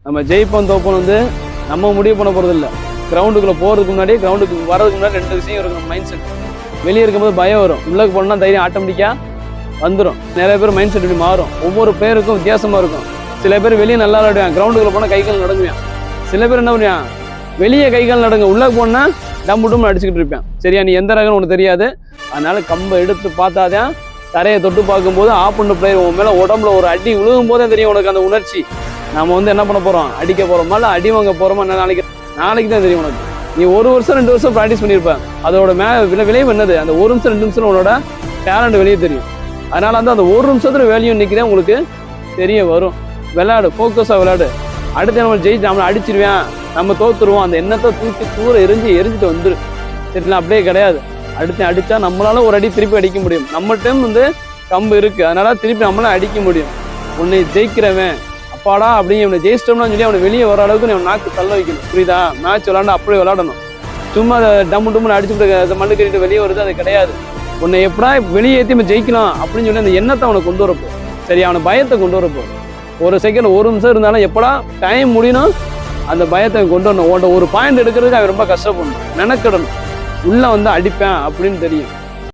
நம்ம ஜெயிப்போம் தோப்போம் வந்து நம்ம முடிவு பண்ண போகிறது இல்லை. கிரவுண்டுக்குள்ளே போகிறதுக்கு முன்னாடி கிரவுண்டுக்கு வரதுக்கு முன்னாடி 2 விஷயம் இருக்கும். மைண்ட் செட் வெளியே இருக்கும்போது பயம் வரும், உள்ளே போனால் தைரியம் ஆட்டோமேட்டிக்காக வந்துடும். நிறைய பேர் மைண்ட் செட் இப்படி மாறும். ஒவ்வொரு பேருக்கும் வித்தியாசமாக இருக்கும். சில பேர் வெளியே நல்லா விளையாடுவான், கிரவுண்டுக்குள்ளே போனால் கைகள் நடுங்குவான். சில பேர் என்ன பண்ணுவான், வெளியே கைகள் நடுங்க, உள்ளே போனால் டம்பு டம்னு அடிச்சுக்கிட்டு இருப்பேன். சரியா, நீ எந்த ரகம்னு உனக்கு தெரியாது. அதனால கம்பை எடுத்து பார்த்தாதான், தரையை தொட்டு பார்க்கும்போது ஆப்பண்ணு பிளேயர் உன் மேலே உடம்புல ஒரு அடி விழுகும் போதே தெரியும் உனக்கு அந்த உணர்ச்சி. நம்ம வந்து என்ன பண்ண போகிறோம், அடிக்க போகிறோமா இல்லை அடி வாங்க போகிறோமா என்ன நாளைக்கு தான் தெரியும் உனக்கு. நீ 1 வருஷம் 2 வருஷம் ப்ராக்டிஸ் பண்ணியிருப்பேன், அதோட விளைவு என்னது, அந்த 1 நிமிஷம் 2 நிமிஷம் உன்னோட டேலண்ட் வெளியே தெரியும். அதனால வந்து அந்த 1 நிமிஷத்துல வேல்யூ நிற்கிறேன் உங்களுக்கு தெரிய வரும். விளையாடு, ஃபோக்கஸாக விளையாடு. அடுத்து நம்ம ஜெயிச்சு நம்மளை அடிச்சிருவேன், நம்ம தோத்துருவோம், அந்த எண்ணத்தை தூக்கி தூர எரிஞ்சிட்டு வந்துரு. சரிங்களா, அப்படியே கிடையாது. அடுத்து அடித்தா நம்மளால ஒரு அடி திருப்பி அடிக்க முடியும். நம்ம டைம் வந்து கம்பு இருக்குது, அதனால திருப்பி நம்மளால அடிக்க முடியும். உன்னை ஜெயிக்கிறவன் அப்பாடா அப்படியே இவனை ஜெயிச்சிட்டோம்னு சொல்லி அவனை வெளியே வர அளவுக்கு நீ நாக்கு தள்ள வைக்கணும். புரியுதா, மேட்ச் விளாண்டா அப்படியே விளாடணும். சும்மா அதை டம்மு டம்முன்னு அடிச்சுட்டு மண்ணு கட்டிட்டு வெளியே வருது, அது கிடையாது. உன்னை எப்படா வெளியே ஏற்றி நம்ம ஜெயிக்கலாம் அப்படின்னு சொல்லி அந்த எண்ணத்தை அவனை கொண்டு வரப்போ, சரி, அவனை பயத்தை கொண்டு வரப்போ. ஒரு செகண்ட் 1 நிமிஷம் இருந்தாலும் எப்படா டைம் முடியணும் அந்த பயத்தை கொண்டு வரணும். ஒரு பாயிண்ட் எடுக்கிறதுக்கு அவன் ரொம்ப கஷ்டப்படணும், மெனக்கிடணும். உள்ளே வந்து அடிப்பேன் அப்படின்னு தெரியும்.